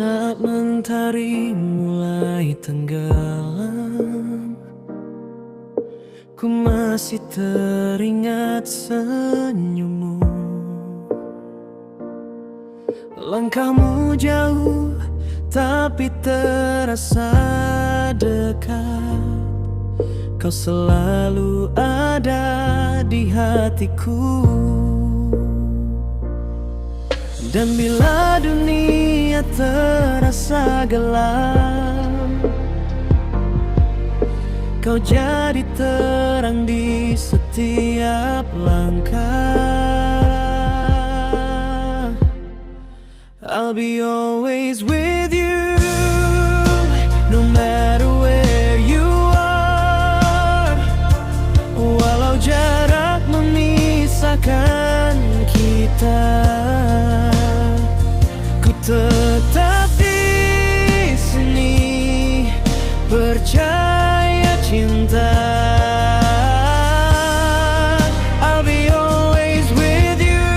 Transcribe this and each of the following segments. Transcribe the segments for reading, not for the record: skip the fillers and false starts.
Saat mentari mulai tenggelam, ku masih teringat senyummu. Langkahmu jauh tapi terasa dekat. Kau selalu ada di hatiku. Dan bila dunia terasa gelap, kau jadi terang di setiap langkah. I'll be always with you, no matter where you are. Walau jarak memisahkan kita, ku tetap di sini, percaya cinta. I'll be always with you,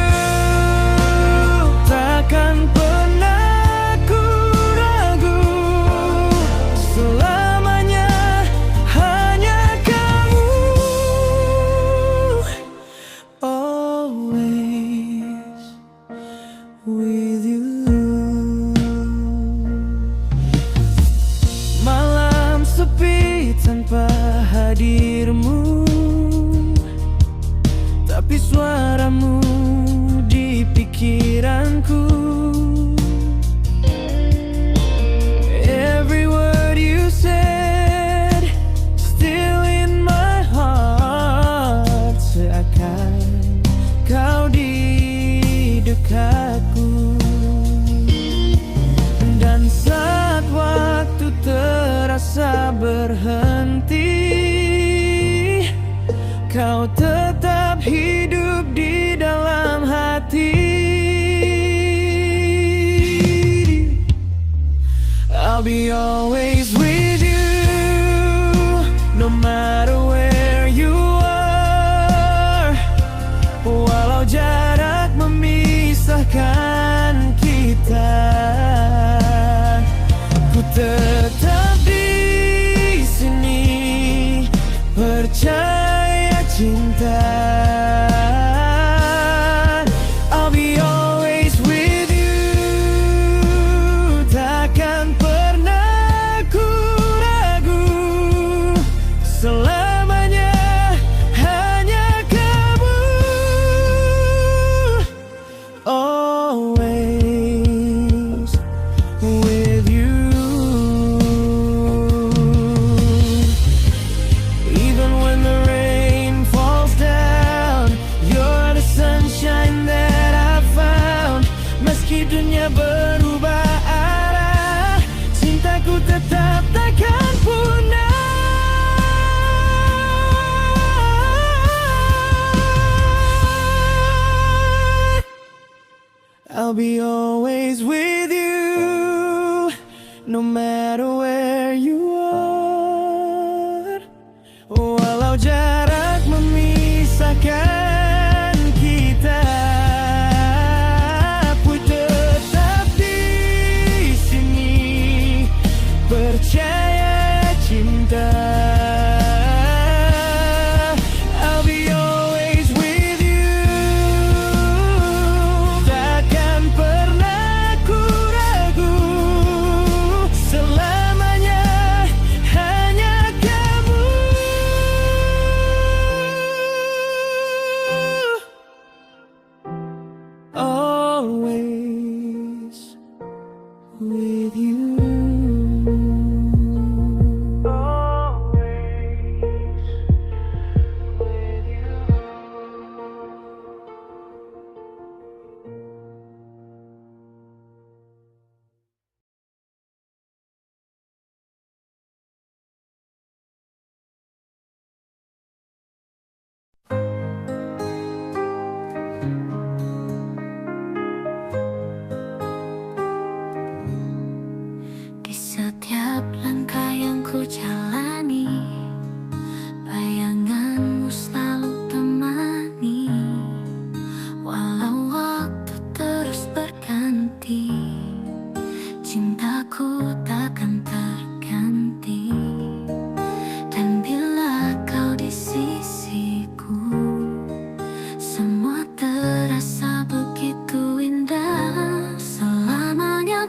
takkan pernah ku ragu. Selamanya hanya kamu, always with you. Malam sepi tanpa hadirmu, tapi suaramu di pikiranku. Every word you said still in my heart, seakan kau di dekatku. Dan saat waktu terasa berhenti, kau tetap hidup di dalam hati. I'll be always with you, no matter where you are. Walau jarak memisahkan kita, ku tetap di sini, percaya cinta. I'll be always with you, takkan pernah ku ragu. Selamanya hanya kamu, always with you. Even when the rain falls down, you're the sunshine that I found. Meski dunia berubah arah, cintaku tetap takkan punah. I'll be always with you, no matter where you are. Walau jarak memisahkan kita, ku tetap di sini, percaya cinta. I'll be always with you, takkan pernah ku ragu. Selama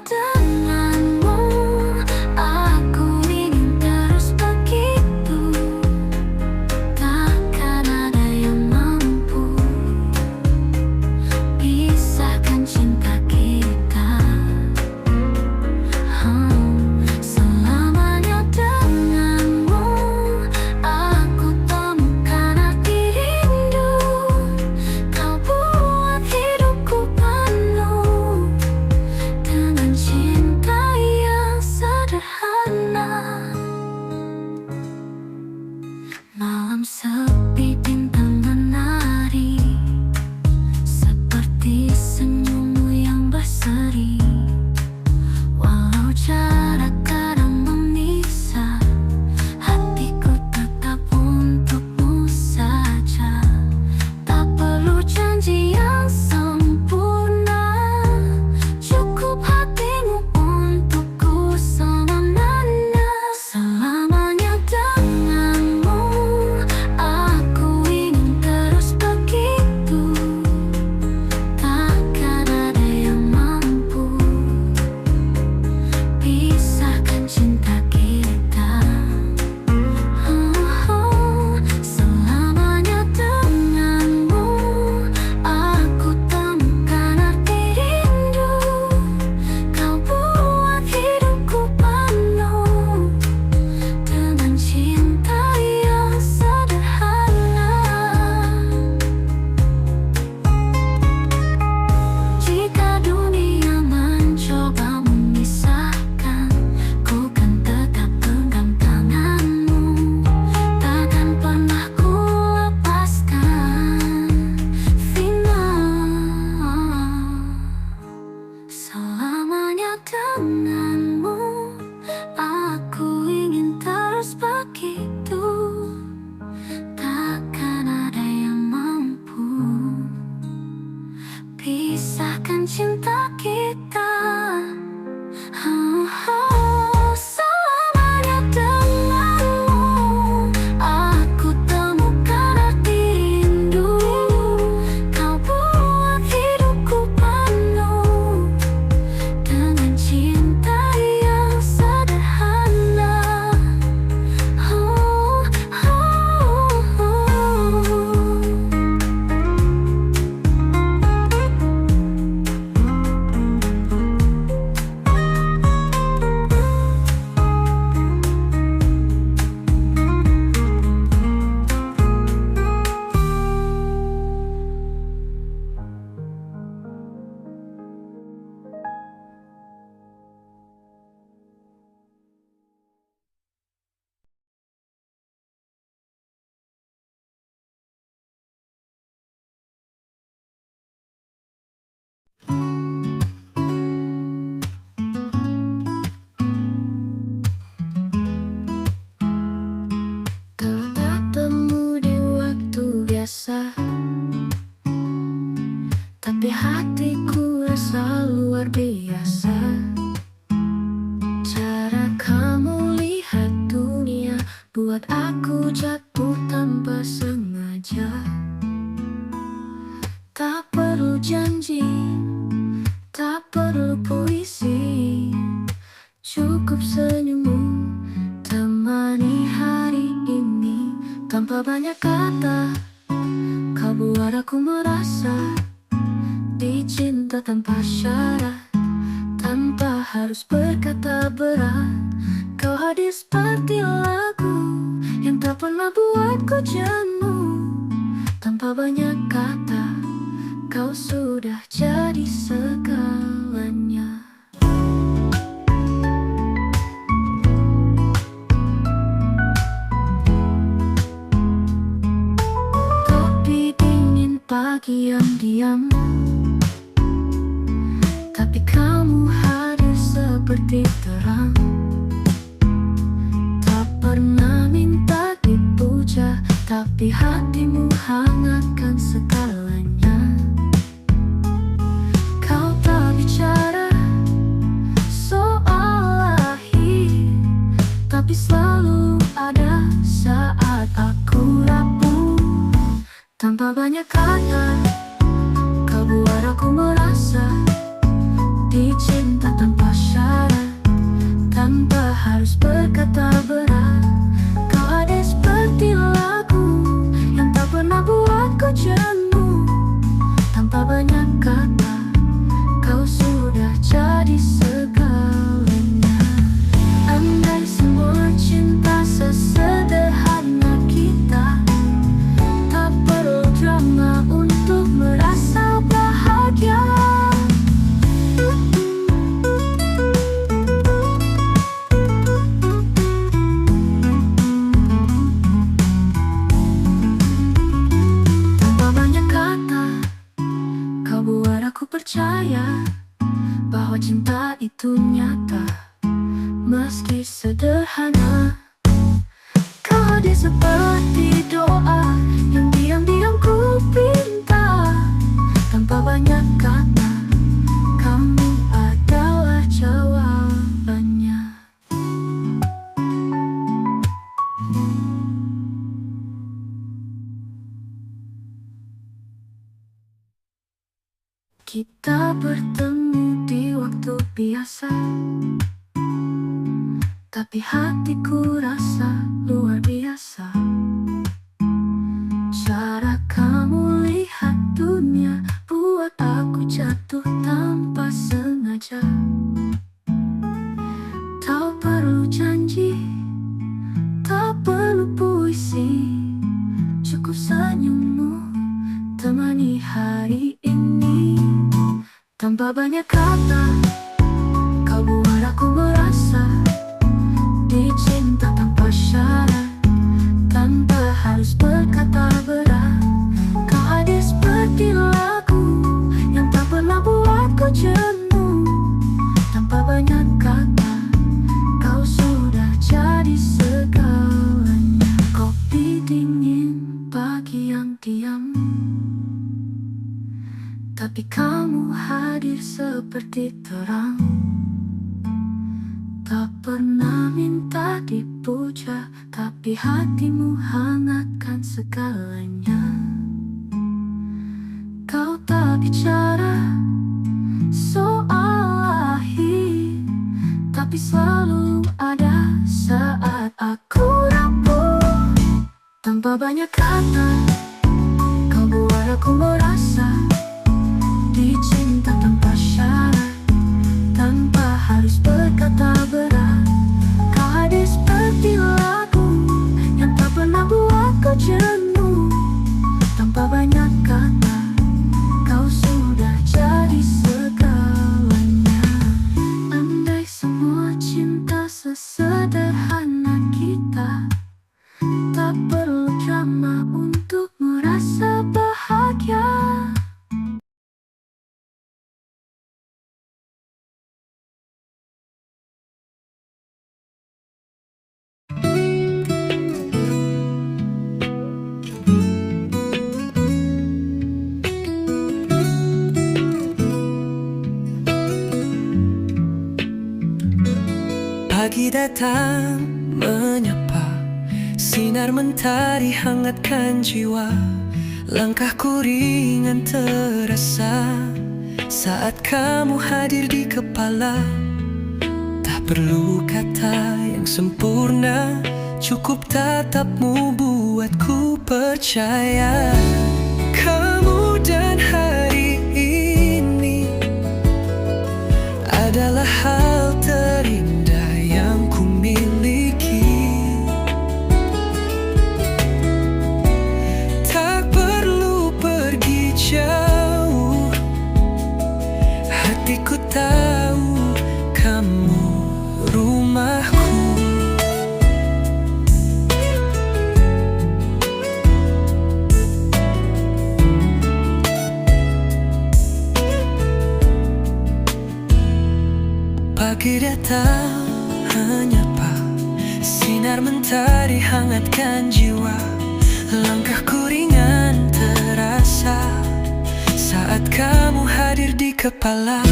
denganmu, aku ingin terus begitu. Takkan ada yang mampu pisahkan cinta kita. Selamanya denganmu, aku temukan arti rindu. Kau buat hidupku penuh dengan cinta yang sederhana. Malam sepi, bintang menari, seperti senyummu yang berseri. Walau jarak kadang memisah, hatiku tetap untukmu saja. Tak perlu janji yang sempurna, cukup hatimu untukku selamanya. Selamanya denganmu, aku ingin terus begitu. Takkan ada yang mampu pisahkan cinta kita. Selamanya denganmu, aku temukan arti rindu. Kau buat hidupku penuh dengan cinta yang sederhana. Jika dunia mencoba memisahkan, ku kan tetap genggam tanganmu. Takkan pernah ku lepaskan. Final. Selamanya denganmu, aku ingin terus begitu. Takkan ada yang mampu pisahkan cinta kita. Selamanya denganmu, aku temukan arti rindu. Kau buat hidupku penuh dengan cinta yang sederhana. Ketemu di waktu biasa, tapi hatiku rasa luar biasa. Cara kamu lihat dunia buat aku jatuh tanpa sengaja. Tak perlu janji, tak perlu puisi, cukup senyummu temani hari ini. Tanpa banyak kata, kau buat aku merasa dicinta tanpa syarat. Tanpa harus berkata berat, kau hadir seperti lagu yang tak pernah buatku jenuh. Tanpa banyak kata, kau sudah jadi segalanya. Topi dingin pagi yang diam, tapi kamu hadir seperti terang. Tak pernah minta dipuja, tapi hatimu hangatkan segalanya. Kau tak bicara soal lahir, tapi selalu ada saat aku rapuh. Tanpa banyak kata, kau buat aku merasa dicinta tanpa harus berkata berat. Kau ada seperti lagu yang tak pernah buatku jenuh. Tanpa banyak kata, kau sudah jadi segalanya. Andai semua cinta sesederhana kita, tak perlu drama untuk merasa bahagia. Tanpa banyak kata, kau buat aku percaya bahwa cinta itu nyata, meski sederhana. Kau hadir seperti doa yang diam-diam ku pinta. Tanpa banyak kata, kamu adalah jawabannya. Kita bertemu di waktu biasa, tapi hatiku rasa luar biasa. Cara kamu lihat dunia buat aku jatuh tanpa sengaja. Tak perlu janji, tak perlu puisi, cukup senyummu temani hari ini. Tanpa banyak kata, kau buat aku merasa dicinta tanpa syarat, tanpa harus berkata berat. Kau hadir seperti lagu yang tak pernah buatku jenuh. Tanpa banyak kata, kau sudah jadi segalanya. Kopi dingin, pagi yang diam, tapi kamu hadir seperti terang. Tak pernah minta dipuja, tapi hatimu hangatkan segalanya. Kau tak bicara soal akhir, tapi selalu ada saat aku rapuh. Tanpa banyak kata, kau buat aku merasa dicinta tanpa syarat, tanpa harus berkata berat. Kau hadir seperti lagu yang tak pernah buatku jenuh. Tanpa banyak kata, kau sudah jadi segalanya. Andai semua cinta sesederhana kita, tak perlu drama untuk merasa bahagia. Pagi datang menyapa, sinar mentari hangatkan jiwa. Langkahku ringan terasa saat kamu hadir di kepala. Tak perlu kata yang sempurna, cukup tatapmu buatku percaya. Kamu dan hari ini adalah hal terindah yang ku miliki. Tak perlu pergi jauh, hatiku tahu kamu rumahku. Pagi datang menyapa, sinar mentari hangatkan jiwa. Langkahku ringan terasa saat kamu hadir di kepala.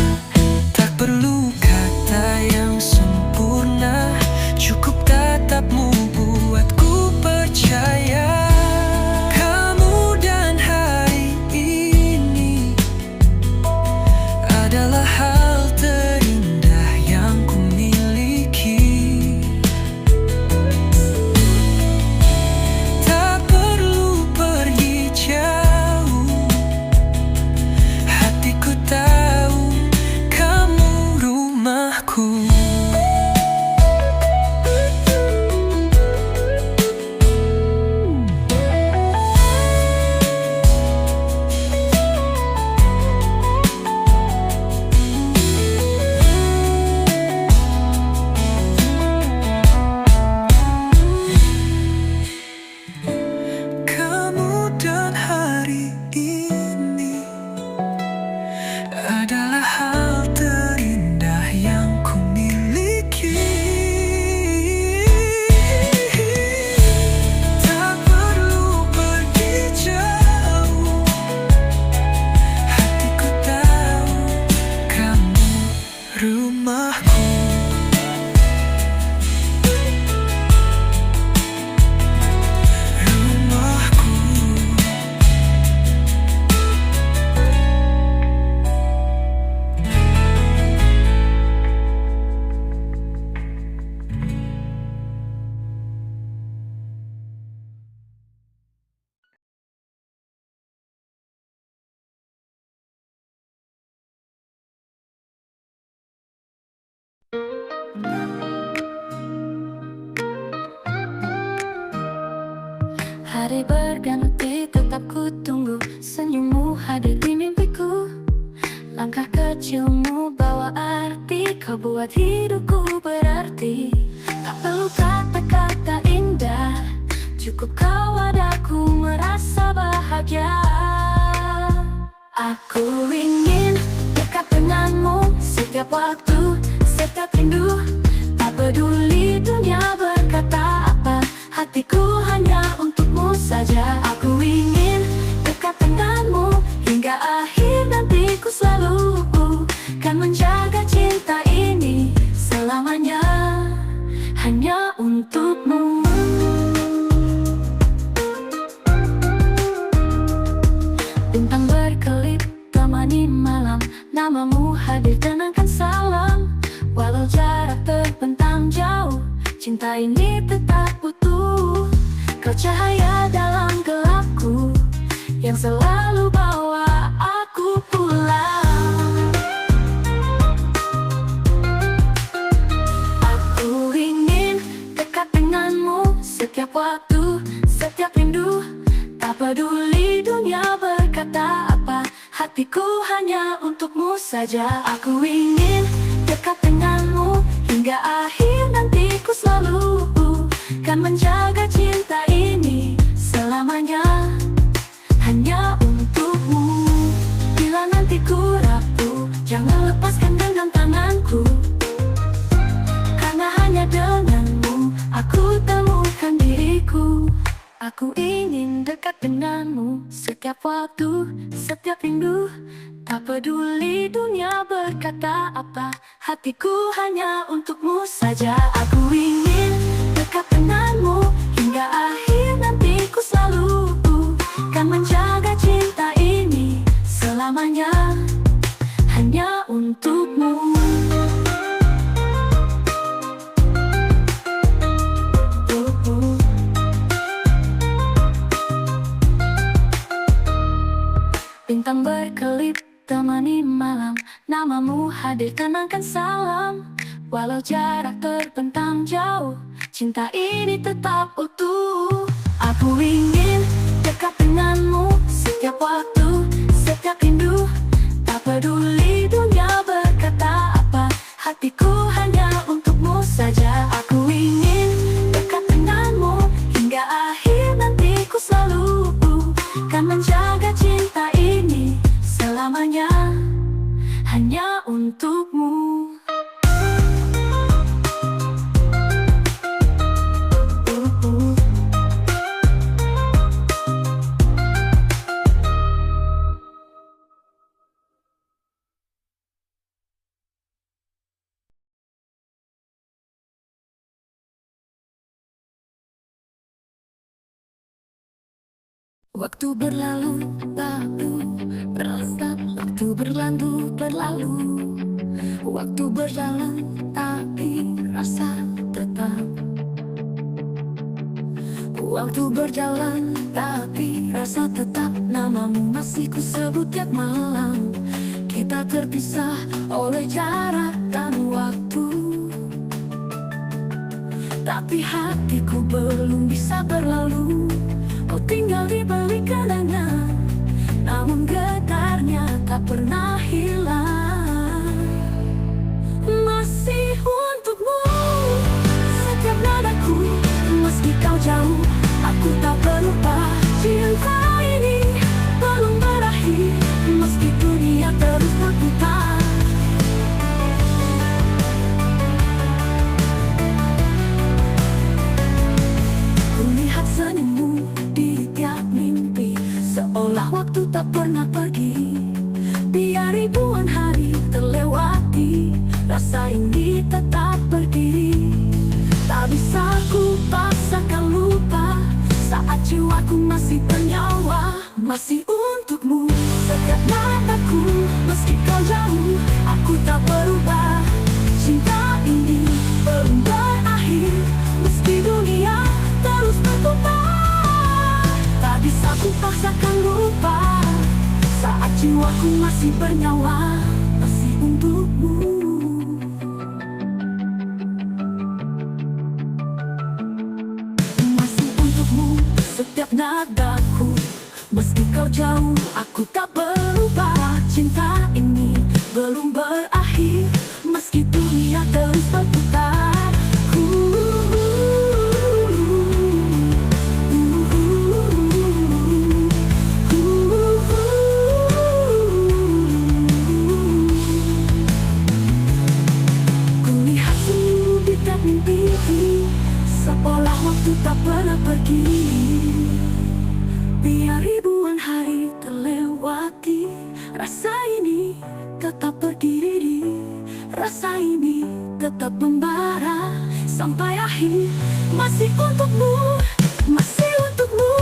Tak perlu kata yang sempurna, cukup tatapmu buatku percaya. Kamu dan hari ini adalah hal terindah yang ku miliki. rumahku. Kemudian hari ini adalah hal terindah yang ku miliki. Tak perlu pergi jauh, hatiku tahu kamu rumahku. Hari berganti tetap ku tunggu senyummu hadir di mimpiku. Langkah kecilmu bawa arti, kau buat hidupku berarti. Tak perlu kata-kata indah, cukup kau adaku merasa bahagia. Aku ingin dekat denganmu setiap waktu, setiap rindu. Tak peduli dunia berkata apa, hatiku hanya untukmu saja. Aku ingin dekat denganmu hingga akhir nantiku, selalu kan menjaga cinta ini selamanya hanya untukmu. Bintang berkelip temani malam, namamu hadir tenangkan salam. Walau jarak terbentang jauh, cinta ini tetap utuh. Kau cahaya dalam gelapku yang selalu bawa aku pulang. Aku ingin dekat denganmu setiap waktu, setiap rindu. Tak peduli dunia berkata apa, hatiku hanya untukmu saja. Aku ingin dekat denganmu hingga akhir nantiku, selalu kan menjaga cinta ini selamanya hanya untukmu. Bila nanti ku rapuh, jangan lepaskan genggam tanganku, karena hanya denganmu aku temukan diriku. Aku ingin dekat denganmu setiap waktu, setiap rindu. Tak peduli dunia berkata apa, hatiku hanya untukmu saja. Aku ingin dekat denganmu hingga akhir nantiku, selalu kan menjaga cinta ini selamanya hanya untukmu. Bintang berkelip temani malam, namamu hadir tenangkan salam. Walau jarak terbentang jauh, cinta ini tetap utuh. Aku ingin dekat denganmu setiap waktu, setiap rindu. Tak peduli dunia berkata apa, hatiku hanya untukmu saja. Aku ingin dekat denganmu hingga akhir nantiku, selalu kan menjaga cinta ini selamanya hanya untukmu. Waktu berlalu, waktu berlalu, berlalu. Waktu berjalan, tapi rasa tetap. Waktu berjalan, tapi rasa tetap. Namamu masih ku sebut tiap malam. Kita terpisah oleh jarak dan waktu. tapi hatiku belum bisa berlalu. Kau tinggal di balik kenangan, namun getarnya tak pernah hilang. Masih untukmu setiap nadaku, meski kau jauh, aku tak berubah. Cinta ini belum berakhir, meski dunia terus berputar. Kulihat senyummu di tiap mimpi, seolah waktu tak pernah pergi. Biar ribuan hari terlewati, rasa ini tetap berdiri. Tak bisa ku paksakan lupa, saat jiwaku masih bernyawa. Masih untukmu setiap mataku, meski kau jauh, aku tak berubah. Cinta ini belum berakhir, meski dunia terus berputar. Tak bisa ku paksakan lupa, saat jiwaku masih bernyawa. Masih untukmu. Masih untukmu setiap nadaku, meski kau jauh, aku tak berubah. Cinta ini belum berakhir, meski dunia terus berputar. Kulihatmu di tiap mimpi, seolah waktu tak pernah pergi. Biar ribuan hari terlewati, rasa ini tetap berdiri. Rasa ini tetap membara sampai akhir. Masih untukmu, masih untukmu.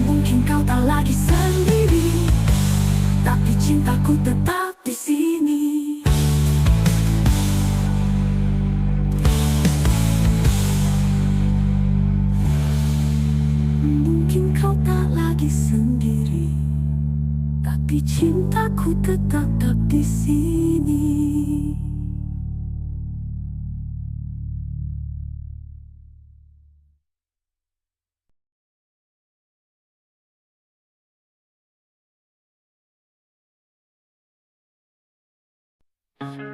Mungkin kau tak lagi sendiri, tapi cintaku tetap di sini. Mungkin kau tak lagi sendiri, tapi cintaku tetap di sini.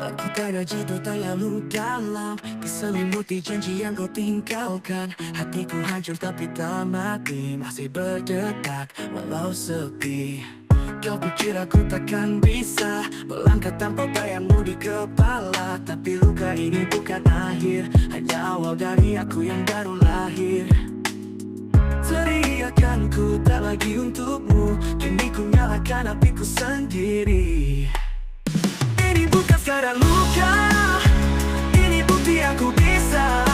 Aku tak ada jatuh terlalu dalam, diselimuti janji yang kau tinggalkan. Hatiku hancur tapi tak mati, masih berdetak walau sepi. Kau pikir aku takkan bisa melangkah tanpa bayangmu di kepala, tapi luka ini bukan akhir, hanya awal dari aku yang baru lahir. Teriakan ku tak lagi untukmu, kini ku nyalakan apiku sendiri. Ini bukan sekadar luka, ini bukti aku bisa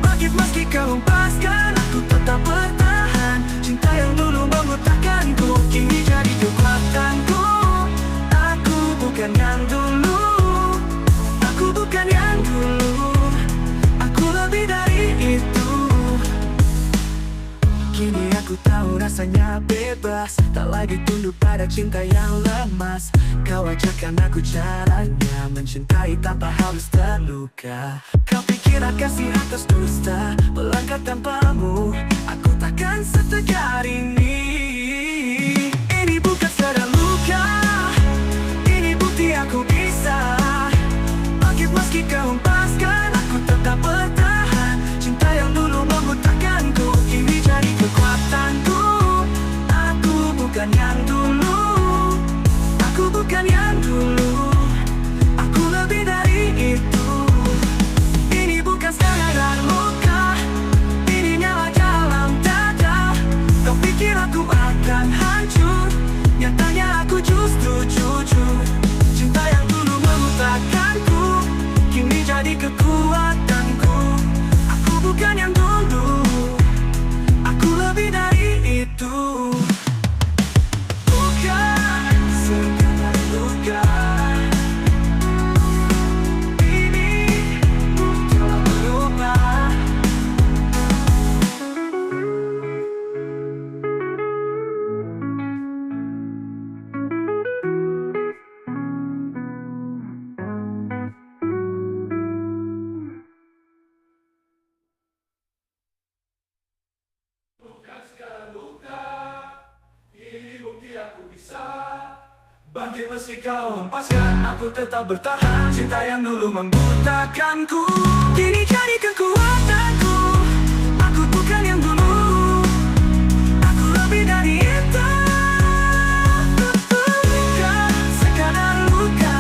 bangkit meski kau hempaskan. Aku tetap bertahan, cinta yang dulu mengutahkanku kini jadi kekuatanku. Aku bukan yang dulu, aku bukan yang dulu, aku lebih dari itu. Kini aku tahu rasanya bebas, tak lagi tunduk pada cinta yang lemas. Kau ajarkan aku caranya mencintai tanpa harus terluka. Kau pikir akan sihat atas dusta, melangkah tanpamu aku takkan setegar ini. Ini bukan sekadar luka, ini bukti aku bisa bangkit meski kau hempaskan. Aku tetap bertahan, cinta yang dulu mengutahkanku kini jadi kekuatanku. Aku bukan yang dulu, aku bukan yang dulu, aku lebih dari itu. Ini bukan sekadar luka, ini Bangkit meski kau hempaskan, aku tetap bertahan. Cinta yang dulu membutakanku kini jadi kekuatanku. Aku bukan yang dulu, aku lebih dari itu. Luka, sekadar luka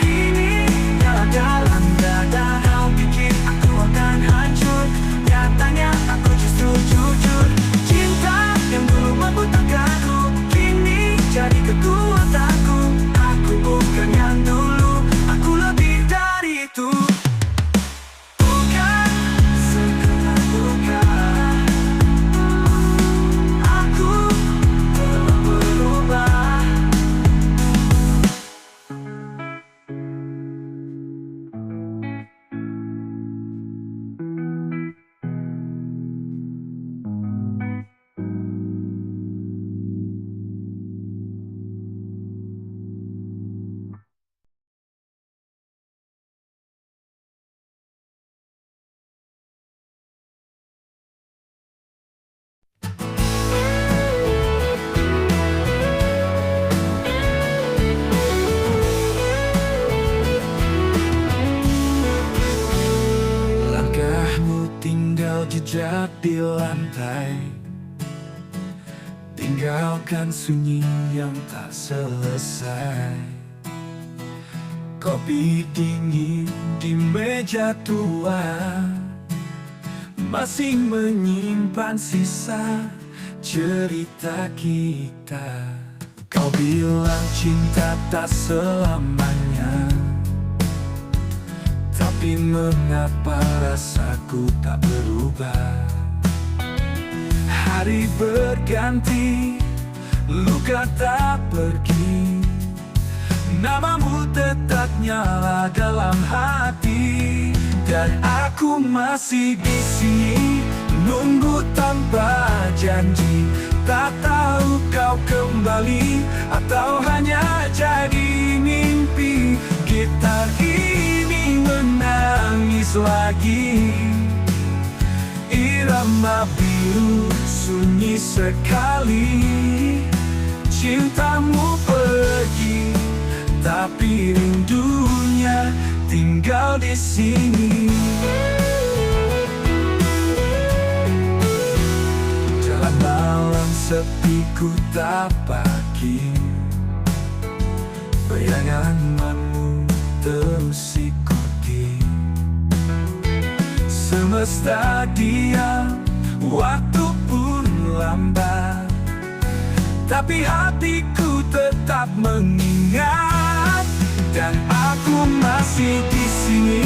ini nyala dalam dada. Kau pikir aku akan hancur, nyatanya aku justru jujur. Cinta yang dulu membutakanku kini jadi kekuatanku. Aku bukan yang dulu, aku lebih dari itu. Bukan sekedar luka, aku telah berubah. Langkahmu tinggal jejak di lantai, tinggalkan sunyi yang tak selesai. Kopi dingin di meja tua masih menyimpan sisa cerita kita. Kau bilang cinta tak selamanya, tapi mengapa rasaku tak berubah? Hari berganti, luka tak pergi, namamu tetap nyala dalam hati. Dan aku masih di sini, nunggu tanpa janji. Tak tahu kau kembali atau hanya jadi mimpi. Gitar ini menangis lagi, irama biru sunyi sekali. Cintamu pergi, tapi rindunya tinggal di sini. Jalan malam sepi ku tapaki, bayanganmu terus ikuti. Semesta diam, waktu pun lambat, tapi hatiku tetap mengingat. Dan aku masih di sini,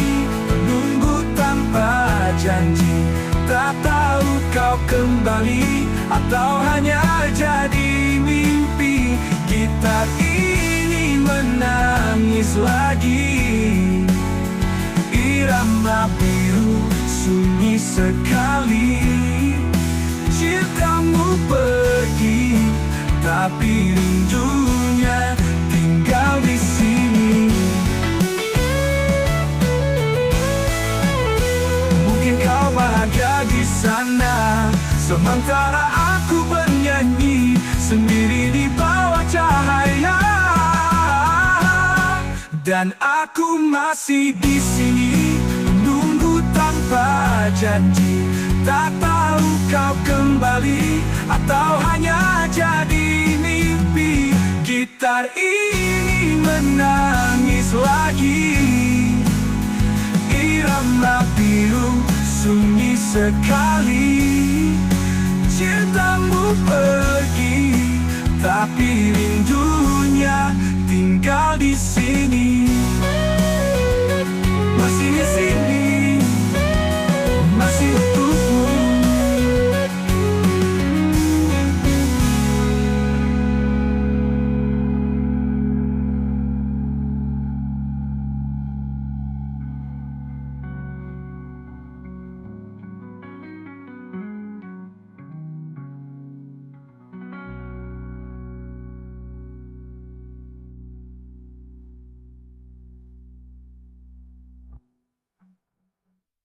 menunggu tanpa janji. Tak tahu kau kembali atau hanya jadi mimpi. Gitar ini menangis lagi, irama biru sunyi sekali. Cintamu pergi, tapi rindunya tinggal di sini. Mungkin kau bahagia di sana, sementara aku bernyanyi sendiri di bawah cahaya. Dan aku masih di sini, menunggu tanpa janji. Tak tahu kau kembali atau hanya jadi mimpi. Gitar ini menangis lagi, irama biru sunyi sekali. Cintamu pergi, tapi rindunya tinggal di sini.